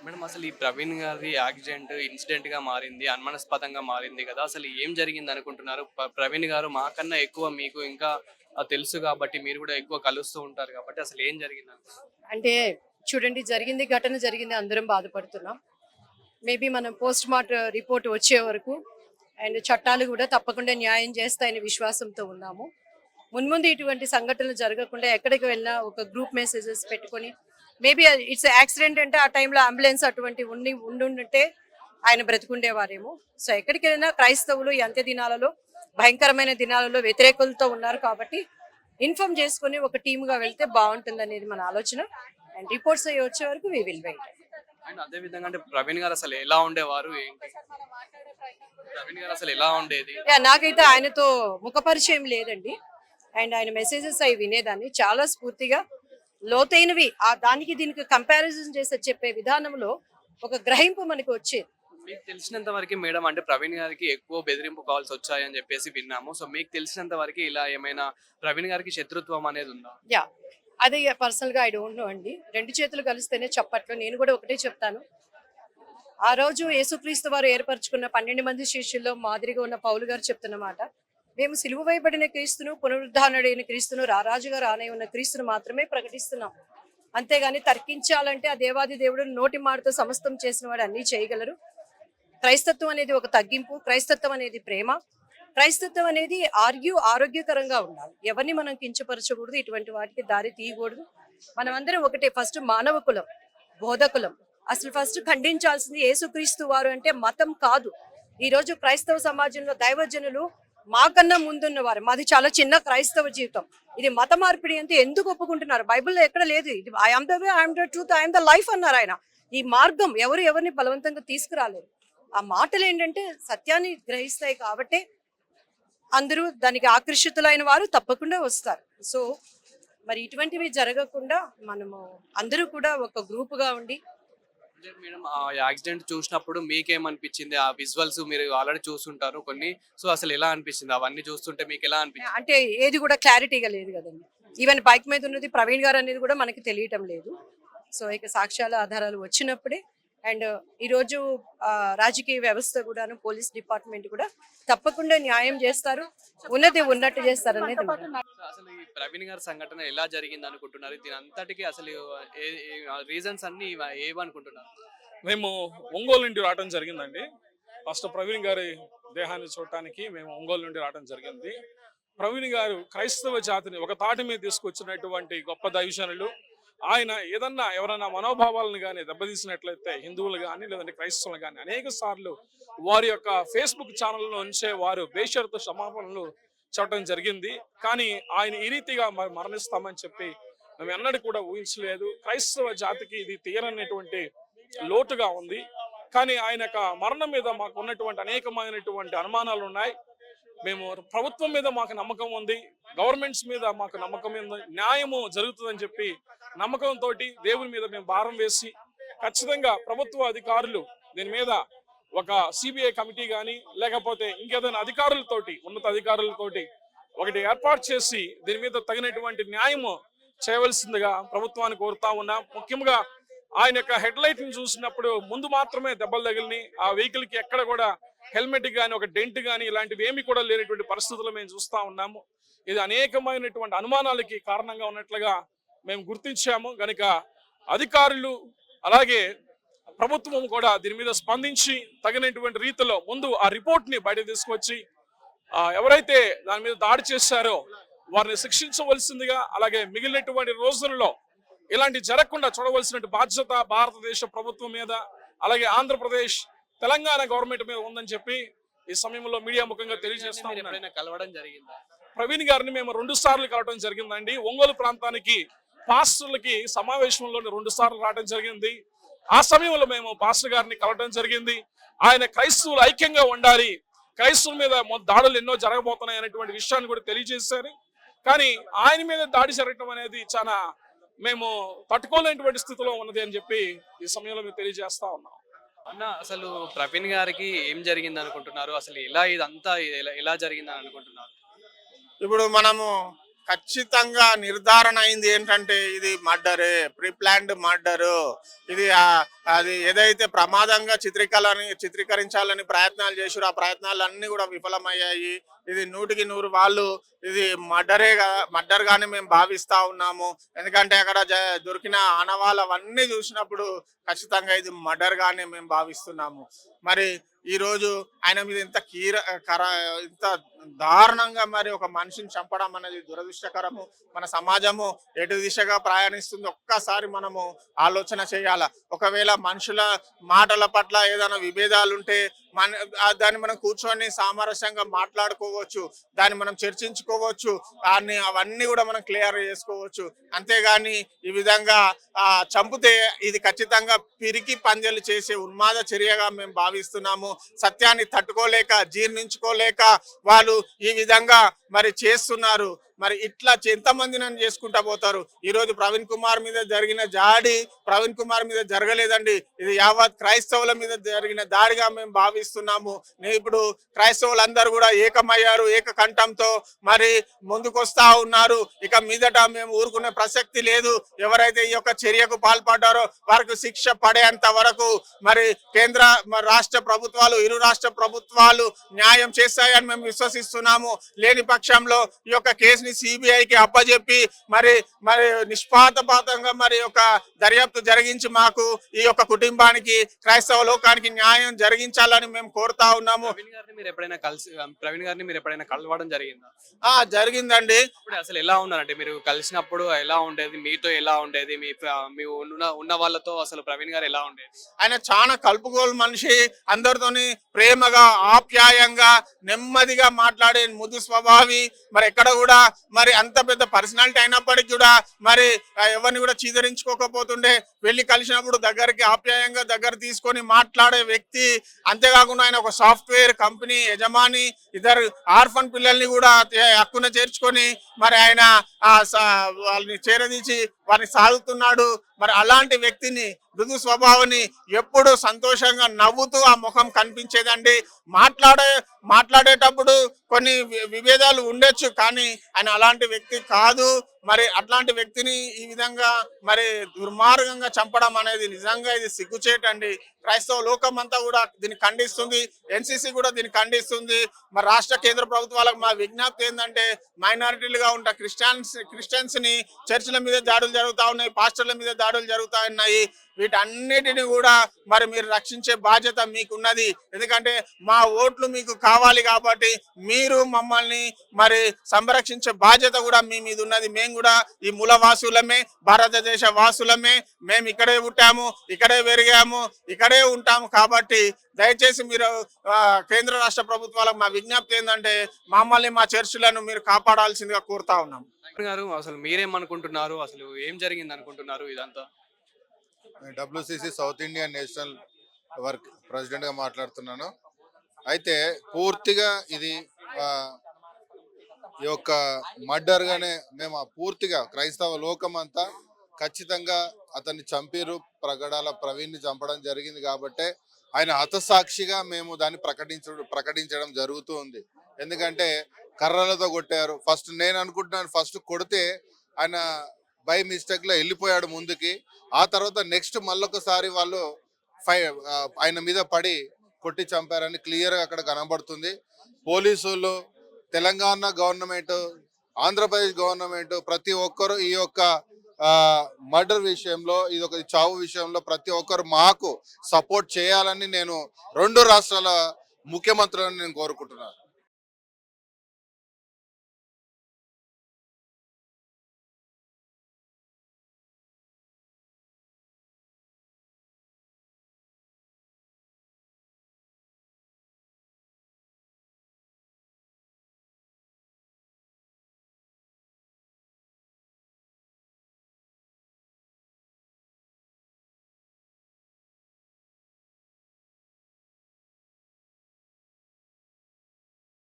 Madam అసలు ఈ ప్రవీణ్ గారి యాక్సిడెంట్ ఇన్సిడెంట్ గా మారింది, అనుమానాస్పదంగా మారింది కదా! అసలు ఏం జరిగింది అనుకుంటున్నారు? ప్రవీణ్ గారు మాకన్నా ఎక్కువ మీకు ఇంకా తెలుసు కాబట్టి మీరు కూడా ఎక్కువ కలుస్తూ ఉంటారు కాబట్టి అసలు ఏం జరిగింది అంటే చూడండి, జరిగింది ఘటన జరిగింది, అందరం బాధపడుతున్నాం. మేబీ మనం పోస్ట్ మార్టం రిపోర్ట్ వచ్చే వరకు అండ్ చట్టాలు కూడా తప్పకుండా న్యాయం చేస్తాయనే విశ్వాసంతో ఉన్నాము. మున్ముందు ఇటువంటి సంఘటనలు జరగకుండా ఎక్కడికి వెళ్ళినా ఒక గ్రూప్ మెసేజెస్ పెట్టుకొని మేబీ ఇట్స్ యాక్సిడెంట్ అంటే ఆ టైంలో అంబులెన్స్ అటువంటి ఉండుంటే ఆయన బ్రతికుండేవారేమో. సో ఎక్కడికి వెళ్ళినా క్రైస్తవులు ఈ అంత్య దినాలలో, భయంకరమైన దినాలలో వ్యతిరేకులతో ఉన్నారు కాబట్టి ఇన్ఫార్మ్ చేసుకుని ఒక టీమ్గా వెళ్తే బాగుంటుంది అనేది మన ఆలోచన. అండ్ రిపోర్ట్స్ అయ్యి వచ్చే వరకు వీ విల్ వెయిట్. అండ్ అదే విధంగా అంటే ప్రవీణ్ గారు అసలు ఎలా ఉండేవారు ఏంటి? ప్రవీణ్ గారు అసలు ఎలా ఉండేది? నాకైతే ఆయనతో ముఖ పరిచయం లేదండి. అండ్ ఆయన మెసేజెస్ అవి వినేదాన్ని చాలా స్ఫూర్తిగా, లోతైనవి. ఆ దానికి దీనికి కంపారిజన్ చేసి చెప్పే విధానంలో ఒక గ్రహింపు మనకు వచ్చేది. మీకు తెలిసినంత వరకు మేడం అంటే ప్రవీణ్ గారికి ఎక్కువ బెదిరింపు కాల్స్ వచ్చాయని చెప్పేసి విన్నాము. సో మీకు తెలిసినంత వరకు ఇలా ఏమైనా ప్రవీణ్ గారికి శత్రుత్వం అనేది ఉందా? యా, అది పర్సనల్ గా ఐ డోంట్ నో అండి. రెండు చేతులు కలిస్తేనే చప్పట్లు. నేను కూడా ఒకటే చెప్తాను, ఆ రోజు యేసుక్రీస్తు వారు ఏర్పరచుకున్న 12 మంది శిష్యుల్లో మాదిరిగా ఉన్న పౌలు గారు చెప్తున్న మాట, మేము సిలువ వేయబడిన క్రీస్తును, పునరుద్ధానుడైన క్రీస్తును, రారాజుగా రానై ఉన్న క్రీస్తును మాత్రమే ప్రకటిస్తున్నాం. అంతేగాని తర్కించాలంటే ఆ దేవాది దేవుడు నోటి మాటతో సమస్తం చేసిన వాడు అన్నీ చేయగలరు. క్రైస్తత్వం అనేది ఒక తగ్గింపు, క్రైస్తత్వం అనేది ప్రేమ, క్రైస్తత్వం అనేది ఆరోగ్యకరంగా ఉండాలి. ఎవరిని మనం కించపరచకూడదు, ఇటువంటి వాటికి దారి తీయకూడదు. మనమందరం ఒకటే. ఫస్ట్ మానవ కులం, బోధకులం. అసలు ఫస్ట్ ఖండించాల్సింది యేసుక్రీస్తు వారు అంటే మతం కాదు. ఈ రోజు క్రైస్తవ సమాజంలో దైవజనులు మాకన్నా ముందున్న వారు. మాది చాలా చిన్న క్రైస్తవ జీవితం. ఇది మత మార్పిడి అంటే ఎందుకు ఒప్పుకుంటున్నారు? బైబిల్లో ఎక్కడ లేదు. ఇది I'm the way, I'm the truth, I'm the life అన్నారు ఆయన. ఈ మార్గం ఎవరిని బలవంతంగా తీసుకురాలేదు. ఆ మాటలు ఏంటంటే సత్యాన్ని గ్రహిస్తాయి కాబట్టి అందరూ దానికి ఆకర్షితులైన వారు తప్పకుండా వస్తారు. సో మరి ఇటువంటివి జరగకుండా మనము అందరూ కూడా ఒక గ్రూపుగా ఉండి. అంటే మేడం ఆ యాక్సిడెంట్ చూసినప్పుడు మీకేమనిపించింది? ఆ విజువల్స్ మీరు ఆల్రెడీ చూసుంటారు కొన్ని. సో అసలు ఎలా అనిపించింది? అవన్నీ చూస్తుంటే మీకు ఎలా అనిపించింది? అంటే ఏది కూడా క్లారిటీగా లేదు కదండి. ఈవెన్ బైక్ మీద ఉన్నది ప్రవీణ్ గారు అనేది కూడా మనకి తెలియటం లేదు. సో ఇక సాక్ష్యాల ఆధారాలు వచ్చినప్పుడే. అండ్ ఈరోజు రాజకీయ వ్యవస్థ కూడాను, పోలీస్ డిపార్ట్మెంట్ కూడా తప్పకుండా న్యాయం చేస్తారు, ఉన్నది ఉన్నట్టు చేస్తారు అనేది. అసలు ఈ ప్రవీణ్ గారి సంఘటన ఎలా జరిగింది అనుకుంటున్నారు? దీని అంతటికి అసలు రీజన్స్ అన్ని ఏవనుకుంటున్నారు? మేము ఒంగోలు నుండి రావడం జరిగిందండి. ఫస్ట్ ప్రవీణ్ గారి దేహాన్ని చూడటానికి మేము ఒంగోలు నుండి రావడం జరిగింది. ప్రవీణ్ గారు క్రైస్తవ జాతిని ఒక తాటి మీద తీసుకొచ్చినటువంటి గొప్ప దైవజనులు. ఆయన ఏదన్నా ఎవరైనా మనోభావాలను కానీ దెబ్బతీసినట్లయితే హిందువులు కానీ లేదంటే క్రైస్తవులు కానీ అనేక సార్లు వారి యొక్క ఫేస్బుక్ ఛానల్లో ఉంచే వారు బేషరతు క్షమాపణలు చెప్పడం జరిగింది. కానీ ఆయన ఈ రీతిగా మరణిస్తామని చెప్పి మేము ఎన్నడూ కూడా ఊహించలేదు. క్రైస్తవ జాతికి ఇది తీరనటువంటి లోటుగా ఉంది. కానీ ఆయన యొక్క మరణం మీద మాకు ఉన్నటువంటి అనేకమైనటువంటి అనుమానాలు ఉన్నాయి. మేము ప్రభుత్వం మీద మాకు నమ్మకం ఉంది, గవర్నమెంట్స్ మీద మాకు నమ్మకం ఉంది, న్యాయము జరుగుతుందని చెప్పి నమ్మకంతో దేవుని మీద మేము భారం వేసి ఖచ్చితంగా ప్రభుత్వ అధికారులు దీని మీద ఒక సిబిఐ కమిటీ కానీ లేకపోతే ఇంకేదైనా అధికారులతోటి, ఉన్నత అధికారులతోటి ఒకటి ఏర్పాటు చేసి దీని మీద తగినటువంటి న్యాయము చేయవలసిందిగా ప్రభుత్వాన్ని కోరుతా ఉన్నాం. ముఖ్యంగా ఆయన యొక్క హెడ్ లైట్ ని చూసినప్పుడు ముందు మాత్రమే దెబ్బలు తగిలిని, ఆ వెహికల్ కి ఎక్కడ కూడా హెల్మెట్ కానీ ఒక డెంట్ కానీ ఇలాంటివి ఏమి కూడా లేనటువంటి పరిస్థితులు మేము చూస్తా ఉన్నాము. ఇది అనేకమైనటువంటి అనుమానాలకి కారణంగా ఉన్నట్లుగా మేము గుర్తించాము. కనుక అధికారులు అలాగే ప్రభుత్వం కూడా దీని మీద స్పందించి తగినటువంటి రీతిలో ముందు ఆ రిపోర్ట్ ని బయట తీసుకొచ్చి ఎవరైతే దాని మీద దాడి చేశారో వారిని శిక్షించవలసిందిగా, అలాగే మిగిలినటువంటి రోజుల్లో ఇలాంటి జరగకుండా చూడవలసిన బాధ్యత భారతదేశ ప్రభుత్వం మీద అలాగే ఆంధ్రప్రదేశ్ తెలంగాణ గవర్నమెంట్ మీద ఉందని చెప్పి ఈ సమయంలో మీడియా ముఖంగా తెలియజేస్తాం. కలవడం జరిగిందా? ప్రవీణ్ గారిని మేము 2 సార్లు కలవడం జరిగిందండి. ఒంగోలు ప్రాంతానికి పాస్టర్లకి సమావేశంలో 2 సార్లు రావడం జరిగింది. ఆ సమయంలో మేము పాస్టర్ గారిని కలవడం జరిగింది. ఆయన క్రైస్తవులు ఐక్యంగా ఉండాలి, క్రైస్తవుల మీద దాడులు ఎన్నో జరగబోతున్నాయి అనేటువంటి విషయాన్ని కూడా తెలియజేశారు. కానీ ఆయన మీద దాడి జరగడం అనేది చాలా మేము తట్టుకోలేనటువంటి స్థితిలో ఉన్నది అని చెప్పి ఈ సమయంలో మేము తెలియజేస్తా ఉన్నాం. అన్న అసలు ప్రవీణ్ గారికి ఏం జరిగింది అనుకుంటున్నారు? అసలు ఎలా ఇదంతా ఎలా జరిగిందని అనుకుంటున్నారు? ఇప్పుడు మనము ఖచ్చితంగా నిర్ధారణ అయింది ఏంటంటే ఇది మర్డరే, ప్రీప్లాన్డ్ మర్డరు. ఇది అది ఏదైతే ప్రమాదంగా చిత్రీకరించాలని ప్రయత్నాలు చేసారో ఆ ప్రయత్నాలన్నీ కూడా విఫలమయ్యాయి. ఇది 100% వాళ్ళు ఇది మర్డర్ గానే మేము భావిస్తా ఉన్నాము. ఎందుకంటే అక్కడ దొరికిన ఆనవాళ్ళవన్నీ చూసినప్పుడు ఖచ్చితంగా ఇది మర్డర్ గానే మేము భావిస్తున్నాము. మరి ఈ రోజు ఆయన మీద ఇంత దారుణంగా మరి ఒక మనిషిని చంపడం అనేది దురదృష్టకరము. మన సమాజము ఎటు దిశగా ప్రయాణిస్తుంది ఒక్కసారి మనము ఆలోచన చేయాల. ఒకవేళ మనుషుల మాటల పట్ల ఏదైనా విభేదాలు ఉంటే దాన్ని మనం కూర్చొని సామరస్యంగా మాట్లాడుకోవచ్చు, దాన్ని మనం చర్చించుకోవచ్చు, అవన్నీ కూడా మనం క్లియర్ చేసుకోవచ్చు. అంతేగాని ఈ విధంగా చంపితే ఇది ఖచ్చితంగా పిరికి పంజలు చేసే ఉన్మాద చర్యగా మేము భావిస్తున్నాము. సత్యాన్ని తట్టుకోలేక జీర్ణించుకోలేక వాళ్ళు ఈ విధంగా మరి చేస్తున్నారు. మరి ఇట్లా ఎంతమంది నన్ను చేసుకుంటా పోతారు. ఈ రోజు ప్రవీణ్ కుమార్ మీద జరిగిన దాడి ప్రవీణ్ కుమార్ మీద జరగలేదండి, ఇది యావత్ క్రైస్తవుల మీద జరిగిన దాడిగా మేము భావిస్తున్నాము. ఇప్పుడు క్రైస్తవులందరూ కూడా ఏకమయ్యారు, ఏకకంఠంతో మరి ముందుకొస్తా ఉన్నారు. ఇక మీదట మేము ఊరుకునే ప్రసక్తి లేదు. ఎవరైతే ఈ యొక్క చర్యకు పాల్పడ్డారో వారికి శిక్ష పడేంత వరకు మరి కేంద్ర రాష్ట్ర ప్రభుత్వాలు, ఇరు రాష్ట్ర ప్రభుత్వాలు న్యాయం చేస్తాయని మేము విశ్వసిస్తున్నాము. లేని పక్షంలో ఈ యొక్క కేసుని సిబిఐకి అప్పజెప్పి మరి నిష్పాతపాతంగా మరి ఒక దర్యాప్తు జరిగించి మాకు ఈ యొక్క కుటుంబానికి, క్రైస్తవ లోకానికి న్యాయం జరిగించాలని మేము కోరుతా ఉన్నాము. ప్రవీణ్ గారిని మీరు ఎప్పుడైనా కలవడం జరిగిందా? జరిగిందండి. అసలు ఎలా ఉన్నారంటే మీరు కలిసినప్పుడు ఎలా ఉండేది, మీతో ఎలా ఉండేది, మీ ఉన్న వాళ్ళతో అసలు ప్రవీణ్ గారు ఎలా ఉండేది? ఆయన చాలా కలుపుగోలు మనిషి, అందరితోని ప్రేమగా ఆప్యాయంగా నెమ్మదిగా మాట్లాడే ముద్దు స్వభావి. మరి ఎక్కడ కూడా మరి అంత పెద్ద పర్సనాలిటీ అయినప్పటికీ కూడా మరి ఎవరిని కూడా చీదరించుకోకపోతుండే. వెళ్ళి కలిసినప్పుడు దగ్గరికి ఆప్యాయంగా దగ్గర తీసుకొని మాట్లాడే వ్యక్తి. అంతేకాకుండా ఆయన ఒక సాఫ్ట్వేర్ కంపెనీ యజమాని. ఇద్దరు ఆర్ఫన్ పిల్లల్ని కూడా హక్కున చేర్చుకొని మరి ఆయన వాళ్ళని చేరదీసి వారిని సాగుతున్నాడు. మరి అలాంటి వ్యక్తిని, మృదు స్వభావాన్ని ఎప్పుడు సంతోషంగా నవ్వుతూ ఆ ముఖం కనిపించేదండి. మాట్లాడేటప్పుడు కొన్ని విభేదాలు ఉండొచ్చు, కానీ ఆయన అలాంటి వ్యక్తి కాదు. మరి అట్లాంటి వ్యక్తిని ఈ విధంగా మరి దుర్మార్గంగా చంపడం అనేది నిజంగా ఇది సిగ్గుచేటండి. క్రైస్తవ లోకం అంతా కూడా దీన్ని ఖండిస్తుంది, ఎన్సిసి కూడా దీన్ని ఖండిస్తుంది. మరి రాష్ట్ర కేంద్ర ప్రభుత్వాలకు మా విజ్ఞప్తి ఏంటంటే మైనారిటీలుగా ఉన్న క్రిస్టియన్స్ ని చర్చిల మీద దాడులు జరుగుతూ ఉన్నాయి, పాస్టర్ల మీద దాడులు జరుగుతూ ఉన్నాయి. వీటన్నిటిని కూడా మరి మీరు రక్షించే బాధ్యత మీకున్నది. ఎందుకంటే మా ఓట్లు మీకు కావాలి కాబట్టి మీరు మమ్మల్ని మరి సంరక్షించే బాధ్యత కూడా మీ మీద ఉన్నది. మేము కూడా ఈ మూలవాసులమే, భారతదేశ వాసులమే. మేము ఇక్కడే పుట్టాము, ఇక్కడే పెరిగాము, ఇక్కడే ఉంటాము. కాబట్టి దయచేసి మీరు కేంద్ర రాష్ట్ర ప్రభుత్వాలకు మా విజ్ఞప్తి ఏంటంటే మమ్మల్ని, మా చర్చిలను మీరు కాపాడాల్సిందిగా కోరుతా ఉన్నాం. గారు అసలు మీరేమనుకుంటున్నారు, అసలు ఏం జరిగింది అనుకుంటున్నారు ఇదంతా? WCC south Indian national work ప్రెసిడెంట్గా మాట్లాడుతున్నాను. అయితే పూర్తిగా ఇది ఈ యొక్క మర్డర్గానే మేము పూర్తిగా క్రైస్తవ లోకం అంతా ఖచ్చితంగా అతన్ని చంపిరు, ప్రగడాల ప్రవీణ్ని చంపడం జరిగింది. కాబట్టే ఆయన హతసాక్షిగా మేము దాన్ని ప్రకటించడం జరుగుతూ ఉంది. ఎందుకంటే కర్రలతో కొట్టారు. ఫస్ట్ నేను అనుకుంటున్నాను, ఫస్ట్ కొడితే ఆయన బై మిస్టేక్లో వెళ్ళిపోయాడు ముందుకి. ఆ తర్వాత నెక్స్ట్ మళ్ళొకసారి వాళ్ళు ఆయన మీద పడి కొట్టి చంపారని క్లియర్గా అక్కడ కనబడుతుంది. పోలీసులు, తెలంగాణ గవర్నమెంట్, ఆంధ్రప్రదేశ్ గవర్నమెంట్ ప్రతి ఒక్కరు ఈ యొక్క మర్డర్ విషయంలో, ఇది ఒక చావు విషయంలో ప్రతి ఒక్కరు మాకు సపోర్ట్ చేయాలని నేను రెండు రాష్ట్రాల ముఖ్యమంత్రులను నేను కోరుకుంటున్నాను.